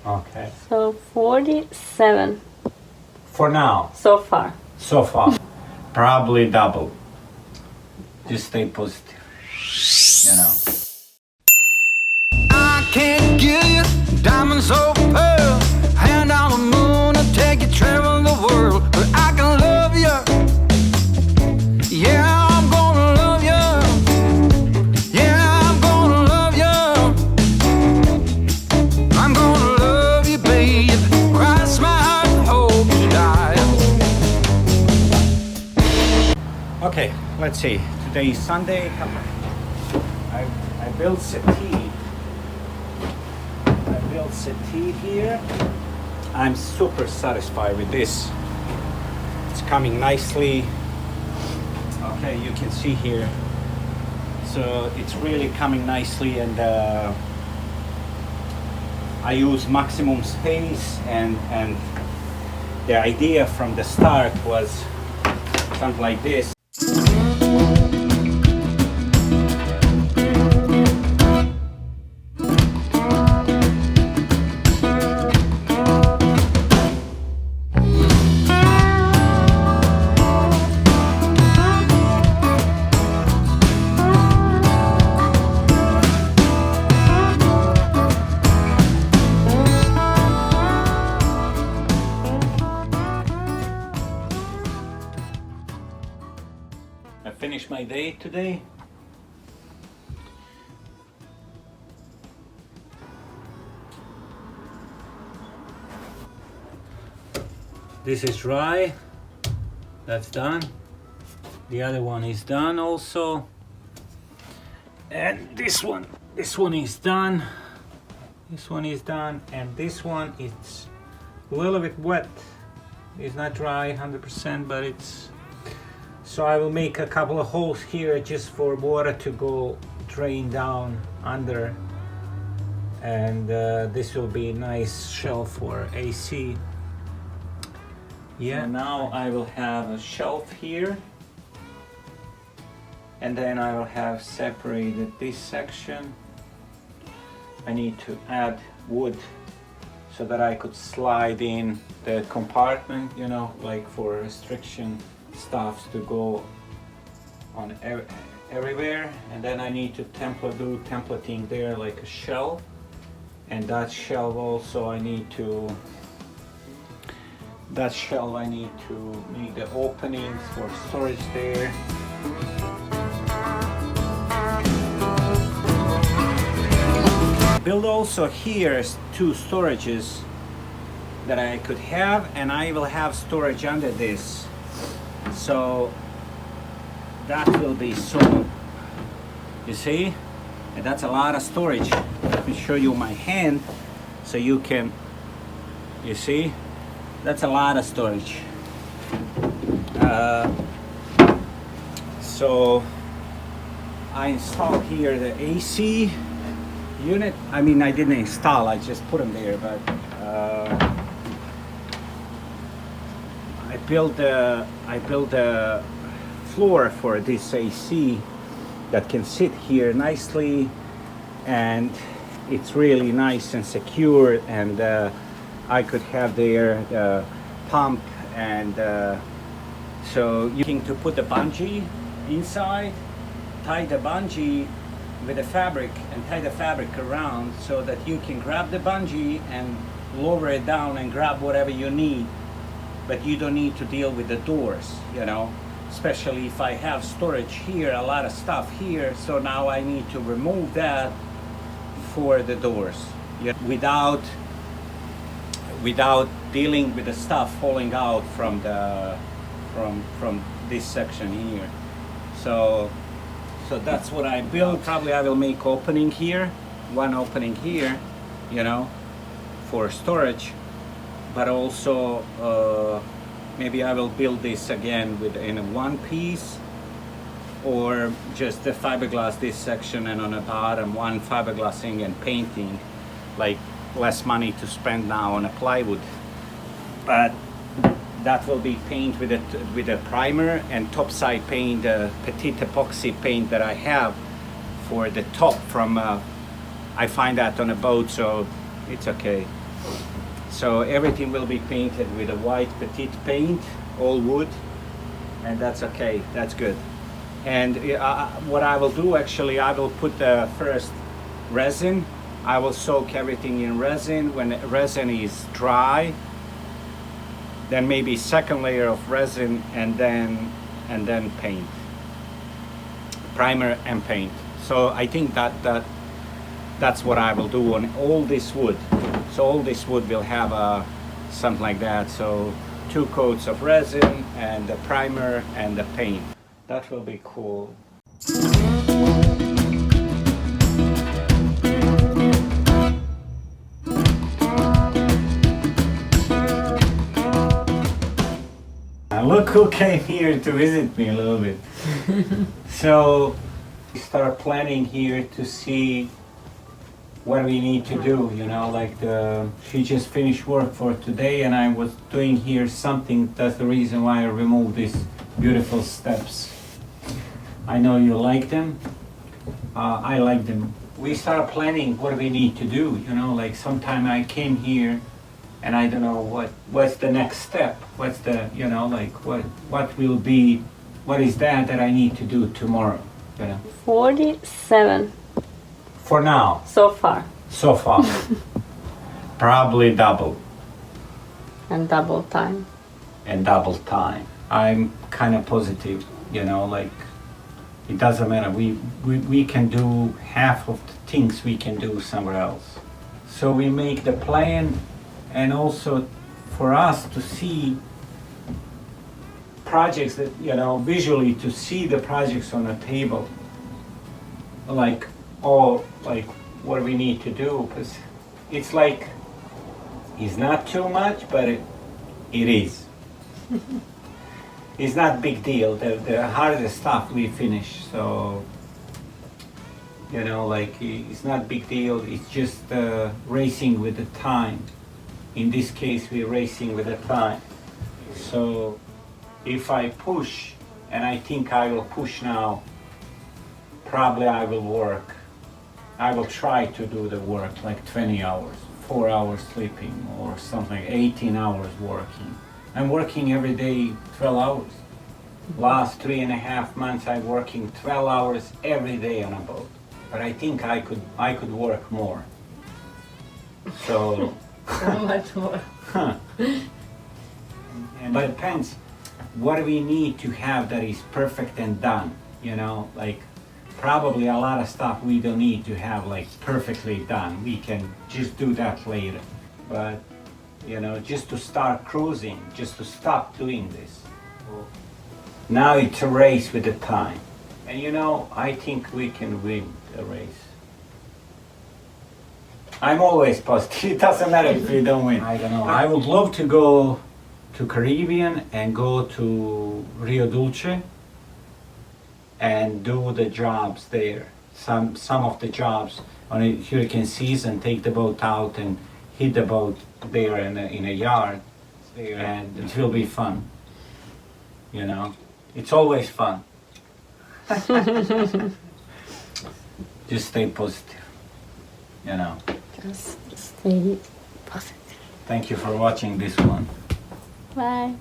Okay. So 47 For now, so far. so far. Probably double. Just stay positive, you know. I can't give you diamonds or pearl, hand on the moon and take you traveling the world, but I can love you. Yeah, I'm gonna love you. Yeah, I'm gonna love you. I'm gonna love you, babe. Cross my heart and hope you die. Okay, let's see. Today is Sunday. I built settee. I built settee here. I'm super satisfied with this. It's coming nicely. Okay, you can see here. So it's really coming nicely, and I use maximum space, and the idea from the start was something like this. I finished my day today. This is dry. That's done. The other one is done also. And this one is done. This one is done, and this one is a little bit wet. It's not dry 100%, but it's. So I will make a couple of holes here just for water to go drain down under, and this will be a nice shelf for AC. Yeah. So now I will have a shelf here, and then I will have separated this section. I need to add wood so that I could slide in the compartment, you know, like for restriction stuffs to go on everywhere. And then I need to do templating there, like a shelf, and that shelf also I need to make the openings for storage there. Build also here 2 storages that I could have, and I will have storage under this. So that will be soon. You see? And that's a lot of storage. Let me show you my hand so you can, you see? That's a lot of storage. So I installed here the AC unit. I mean, I didn't install, I just put them there, but I built a floor for this AC that can sit here nicely, and it's really nice and secure, and I could have there the pump, and so you can put the bungee inside, tie the bungee with the fabric, and tie the fabric around so that you can grab the bungee and lower it down and grab whatever you need, but you don't need to deal with the doors, you know, especially if I have storage here, a lot of stuff here, so now I need to remove that for the doors, without dealing with the stuff falling out from this section here. So that's what I built. Probably I will make opening here, one opening here, you know, for storage, but also maybe I will build this again in one piece, or just the fiberglass this section, and on the bottom one fiberglassing and painting, like less money to spend now on a plywood, but that will be paint with a primer, and topside paint, petite epoxy paint that I have for the top from I find that on a boat, so it's okay. So everything will be painted with a white petite paint, all wood, and that's okay, that's good. And what I will do actually, I will put the first resin. I will soak everything in resin. When the resin is dry, then maybe second layer of resin, and then paint, primer and paint. So I think that's what I will do on all this wood. So all this wood will have something like that. So 2 coats of resin and the primer and the paint. That will be cool. Look who came here to visit me a little bit. So we start planning here to see what we need to do, you know, like she just finished work for today and I was doing here something. That's the reason why I removed these beautiful steps. I know you like them. I like them. We start planning what we need to do, you know, like sometime I came here and I don't know what's the next step. What's the, you know, like what will be, what is that I need to do tomorrow, you know? 47 For now. so far. So far. Probably double. And double time. And double time. I'm kind of positive, you know, like it doesn't matter. We can do half of the things we can do somewhere else. So we make the plan, and also for us to see projects that, you know, visually to see the projects on the table, like all, like what we need to do, because it's like, it's not too much, but it is. It's not big deal. The hardest stuff we finish, so, you know, like it's not big deal. It's just racing with the time. In this case, we're racing with the time. So if I push, and I think I will push now, probably I will work. I will try to do the work like 20 hours, 4 hours sleeping or something, 18 hours working. I'm working every day 12 hours. Last 3.5 months I'm working 12 hours every day on a boat. But I think I could work more. So So much more. but it depends what we need to have that is perfect and done, you know, like probably a lot of stuff we don't need to have like perfectly done. We can just do that later. But, you know, just to start cruising, just to stop doing this. Now it's a race with the time. And you know, I think we can win the race. I'm always positive. It doesn't matter if we don't win. I don't know. I would love to go to Caribbean and go to Rio Dulce and do the jobs there. Some of the jobs on a hurricane season, take the boat out and hit the boat there in a yard, and it will be fun. You know, it's always fun. Just stay positive. You know. Just stay positive. Thank you for watching this one. Bye.